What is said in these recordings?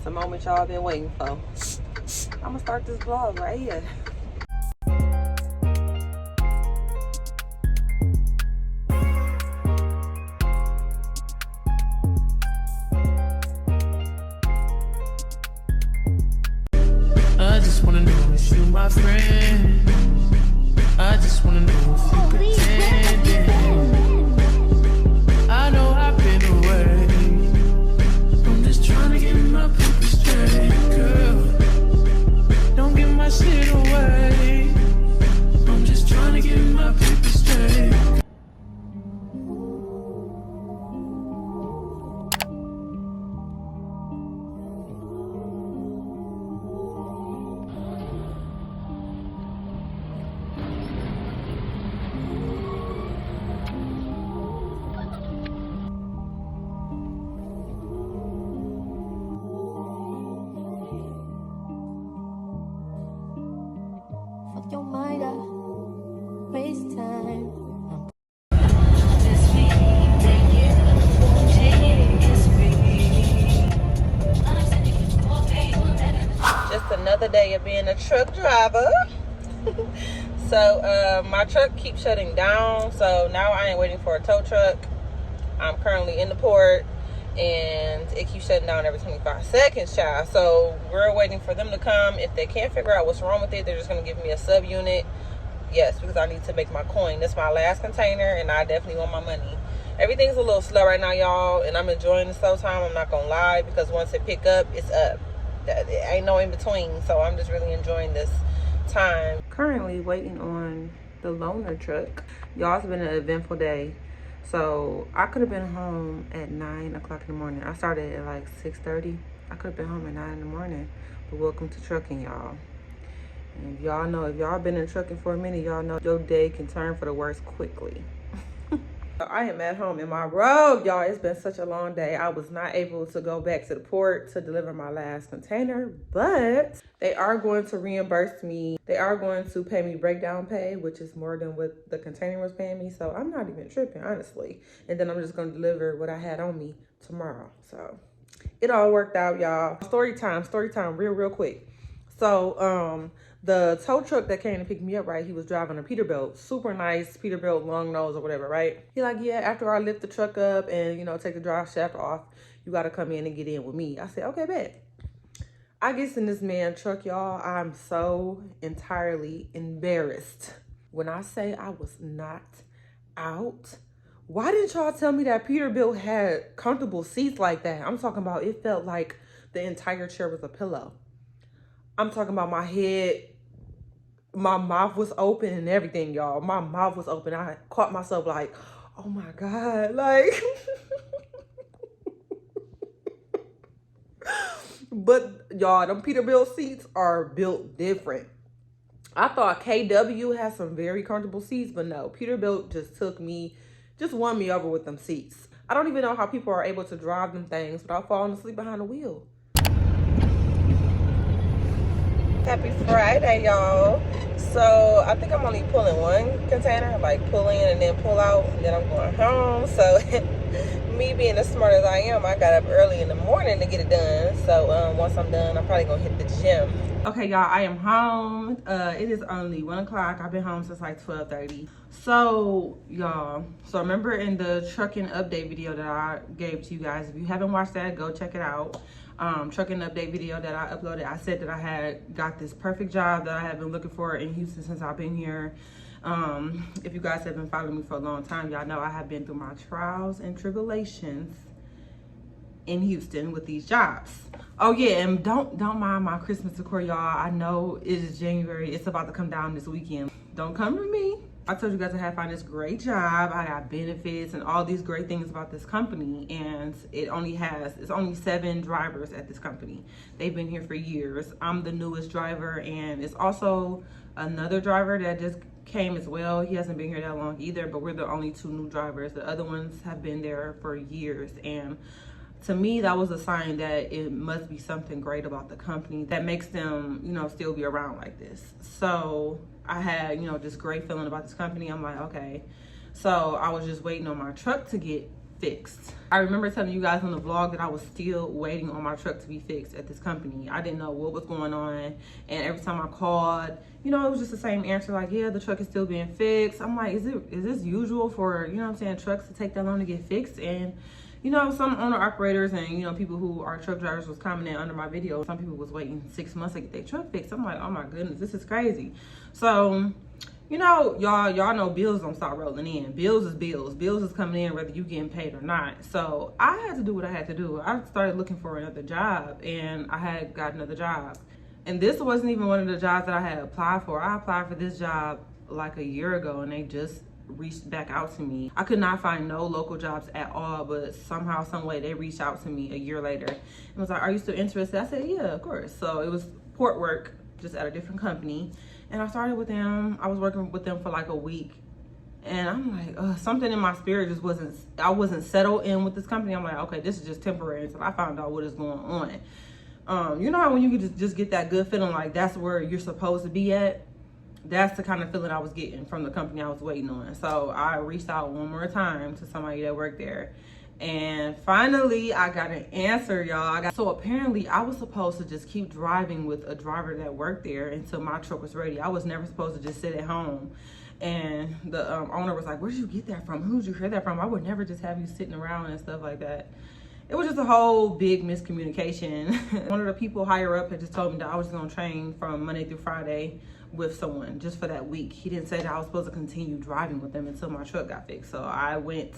the moment y'all been waiting for. I'm gonna start this vlog right here. I just wanna know if you my friend. I just wanna know if you pretending. I know I've been away. I'm just trying to get my paper straight, girl. Don't give my shit away. I'm just trying to get my paper straight. Fuck your mind up, waste time. Just another day of being a truck driver. So my truck keeps shutting down, so now I ain't waiting for a tow truck. I'm currently in the port and it keeps shutting down every 25 seconds, child. So we're waiting for them to come. If they can't figure out what's wrong with it, they're just gonna give me a sub unit. Yes, because I need to make my coin. This is my last container and I definitely want my money. Everything's a little slow right now, y'all, and I'm enjoying the slow time. I'm not gonna lie, because once it pick up, it's up. It ain't no in between, so I'm just really enjoying this time. Currently waiting on the loaner truck. Y'all, it's been an eventful day. So I could have been home at 9 o'clock in the morning. I started at like 6:30. I could have been home at 9 in the morning. But welcome to trucking, y'all. And y'all know, if y'all been in trucking for a minute, y'all know your day can turn for the worse quickly. I am at home in my robe, y'all. It's been such a long day. I was not able to go back to the port to deliver my last container, but they are going to reimburse me. They are going to pay me breakdown pay, which is more than what the container was paying me. So I'm not even tripping, honestly. And then I'm just going to deliver what I had on me tomorrow. So it all worked out, y'all. Story time real quick. So the tow truck that came to pick me up, right, he was driving a Peterbilt, super nice Peterbilt, long nose or whatever, right? He like, yeah, after I lift the truck up and, you know, take the drive shaft off, you got to come in and get in with me. I said, okay, bet. I get in this man truck, y'all. I'm so entirely embarrassed. When I say I was knocked out, why didn't y'all tell me that Peterbilt had comfortable seats like that? I'm talking about, it felt like the entire chair was a pillow. I'm talking about my head, my mouth was open and everything, y'all. My mouth was open. I caught myself like, oh my God, like. But y'all, them Peterbilt seats are built different. I thought KW had some very comfortable seats, but no, Peterbilt just won me over with them seats. I don't even know how people are able to drive them things without falling asleep behind the wheel. Happy Friday, y'all. So I think I'm only pulling one container, like pull in and then pull out, and then I'm going home. So me being as smart as I am, I got up early in the morning to get it done. So once I'm done, I'm probably gonna hit the gym. Okay, y'all, I am home. It is only 1 o'clock. I've been home since like 12:30. So y'all, remember in the trucking update video that I gave to you guys, if you haven't watched that, go check it out. Trucking update video that I uploaded, I said that I had got this perfect job that I have been looking for in Houston since I've been here. If you guys have been following me for a long time, y'all know I have been through my trials and tribulations in Houston with these jobs. Oh yeah, and don't mind my Christmas decor, y'all. I know it is January. It's about to come down this weekend. Don't come to me. I told you guys I had found this great job. I got benefits and all these great things about this company, and it's only 7 drivers at this company. They've been here for years. I'm the newest driver, and it's also another driver that just came as well. He hasn't been here that long either, but we're the only 2 new drivers. The other ones have been there for years, and to me, that was a sign that it must be something great about the company that makes them, you know, still be around like this. So I had, you know, this great feeling about this company. I'm like, okay. So I was just waiting on my truck to get fixed. I remember telling you guys on the vlog that I was still waiting on my truck to be fixed at this company. I didn't know what was going on, and every time I called, you know, it was just the same answer, like, yeah, the truck is still being fixed. I'm like, is this usual for, you know what I'm saying, trucks to take that long to get fixed? And you know, some owner operators and, you know, people who are truck drivers was commenting under my video. Some people was waiting 6 months to get their truck fixed. I'm like, oh my goodness, this is crazy. So, you know, y'all know bills don't stop rolling in. Bills is bills. Bills is coming in whether you getting paid or not. So I had to do what I had to do. I started looking for another job, and I had got another job. And this wasn't even one of the jobs that I had applied for. I applied for this job like a year ago, and they just reached back out to me. I could not find no local jobs at all, but somehow, some way, they reached out to me a year later and was like, are you still interested? I said, yeah, of course. So it was port work, just at a different company. And I started with them. I was working with them for like a week. And I'm like, something in my spirit just I wasn't settled in with this company. I'm like, okay, this is just temporary until I found out what is going on. You know how when you just get that good feeling like that's where you're supposed to be at? That's the kind of feeling I was getting from the company I was waiting on. So I reached out one more time to somebody that worked there. And finally, I got an answer, y'all. So apparently, I was supposed to just keep driving with a driver that worked there until my truck was ready. I was never supposed to just sit at home. And the owner was like, where did you get that from? Who did you hear that from? I would never just have you sitting around and stuff like that. It was just a whole big miscommunication. One of the people higher up had just told me that I was going to train from Monday through Friday with someone just for that week. He didn't say that I was supposed to continue driving with them until my truck got fixed. So I went,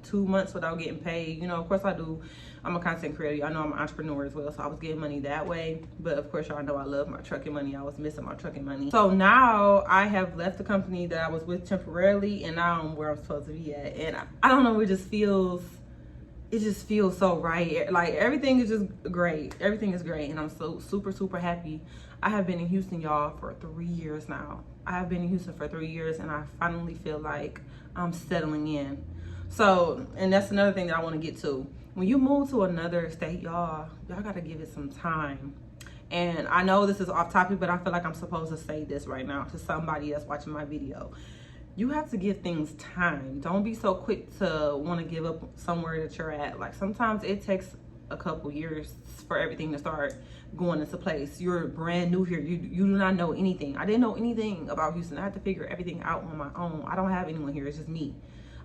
2 months without getting paid. You know, of course I do. I'm a content creator. I know I'm an entrepreneur as well. So I was getting money that way. But of course, y'all know I love my trucking money. I was missing my trucking money. So now I have left the company that I was with temporarily, and now I'm where I'm supposed to be at. And I don't know, it just feels so right. Like everything is just great. Everything is great. And I'm so super happy. I have been in Houston, y'all, for 3 years now. I have been in Houston for 3 years, and I finally feel like I'm settling in. So, and that's another thing that I want to get to. When you move to another state, y'all got to give it some time. And I know this is off topic, but I feel like I'm supposed to say this right now to somebody that's watching my video. You have to give things time. Don't be so quick to want to give up somewhere that you're at. Like sometimes it takes a couple years for everything to start going into place. You're brand new here. You do not know anything. I didn't know anything about Houston. I had to figure everything out on my own. I don't have anyone here. It's just me.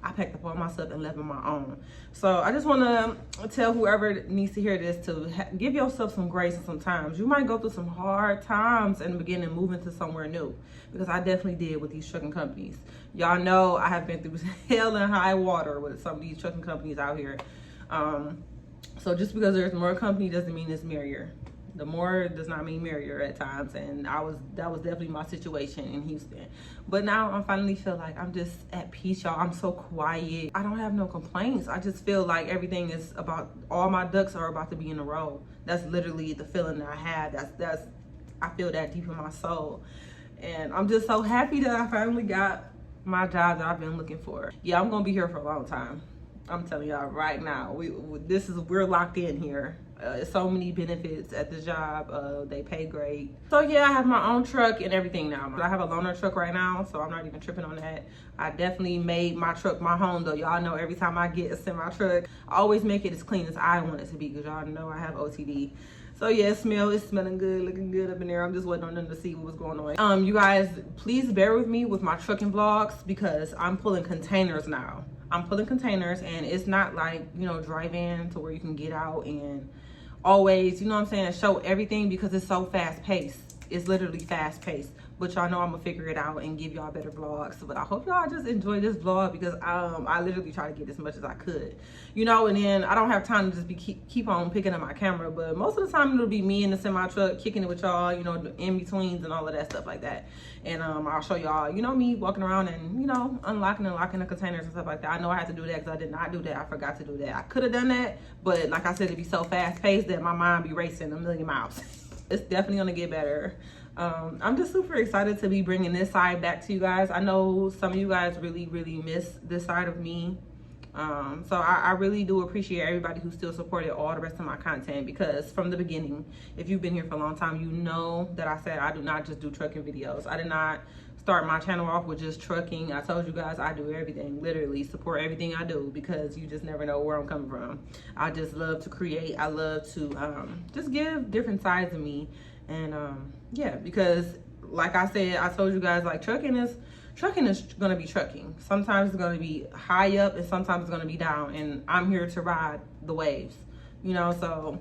I packed up all my stuff and left on my own. So I just want to tell whoever needs to hear this to give yourself some grace and some time. You might go through some hard times in the beginning moving to somewhere new, because I definitely did with these trucking companies. Y'all know I have been through hell and high water with some of these trucking companies out here. So just because there's more company doesn't mean it's merrier. The more does not mean merrier at times, and that was definitely my situation in Houston. But now I finally feel like I'm just at peace, y'all. I'm so quiet. I don't have no complaints. I just feel like everything is all my ducks are about to be in a row. That's literally the feeling that I have. I feel that deep in my soul. And I'm just so happy that I finally got my job that I've been looking for. Yeah, I'm gonna be here for a long time. I'm telling y'all right now, we're locked in here. So many benefits at the job. They pay great. So yeah, I have my own truck and everything now. I have a loaner truck right now, so I'm not even tripping on that. I definitely made my truck my home though. Y'all know every time I get a semi truck, I always make it as clean as I want it to be, because y'all know I have OCD. So yeah, it's smelling good, looking good up in there. I'm just waiting on them to see what was going on. You guys, please bear with me with my trucking vlogs, because I'm pulling containers now. I'm pulling containers, and it's not like, you know, drive-in to where you can get out and always, you know what I'm saying, show everything, because it's so fast-paced. It's literally fast-paced. But y'all know I'm gonna figure it out and give y'all better vlogs. But I hope y'all just enjoy this vlog, because I literally try to get as much as I could, you know. And then I don't have time to just keep on picking up my camera, but most of the time it'll be me in the semi truck kicking it with y'all, you know, in betweens and all of that stuff like that. And I'll show y'all, you know, me walking around and, you know, unlocking and locking the containers and stuff like that. I know I had to do that because I did not do that. I forgot to do that. I could have done that, but like I said, it'd be so fast paced that my mind be racing a million miles. It's definitely gonna get better. I'm just super excited to be bringing this side back to you guys. I know some of you guys really miss this side of me. So I really do appreciate everybody who still supported all the rest of my content, because from the beginning, if you've been here for a long time, you know that I said I do not just do trucking videos. I did not start my channel off with just trucking. I told you guys I do everything, literally support everything I do, because you just never know where I'm coming from. I just love to create. I love to just give different sides of me. And yeah, because like I said, I told you guys, like, trucking is gonna be trucking. Sometimes it's gonna be high up and sometimes it's gonna be down, and I'm here to ride the waves, you know. So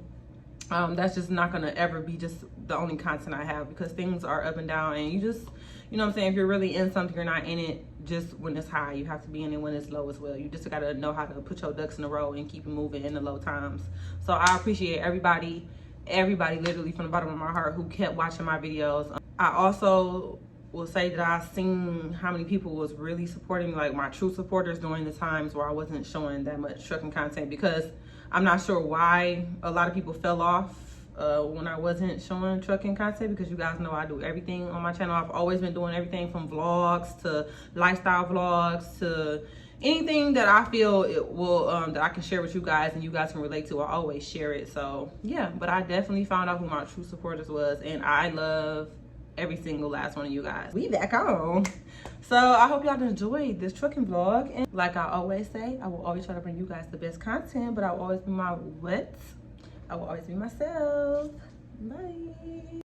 that's just not gonna ever be just the only content I have, because things are up and down, and you just, you know what I'm saying, if you're really in something, you're not in it just when it's high. You have to be in it when it's low as well. You just gotta know how to put your ducks in a row and keep it moving in the low times. So I appreciate everybody literally from the bottom of my heart who kept watching my videos. I also will say that I've seen how many people was really supporting me, like my true supporters, during the times where I wasn't showing that much trucking content, because I'm not sure why a lot of people fell off when I wasn't showing trucking content, because you guys know I do everything on my channel. I've always been doing everything from vlogs to lifestyle vlogs to anything that I feel it will that I can share with you guys and you guys can relate to. I always share it. So yeah, but I definitely found out who my true supporters was, and I love every single last one of you guys. We back on. So I hope y'all enjoyed this trucking vlog, and like I always say, I will always try to bring you guys the best content, but I will always be my what? I will always be myself. Bye.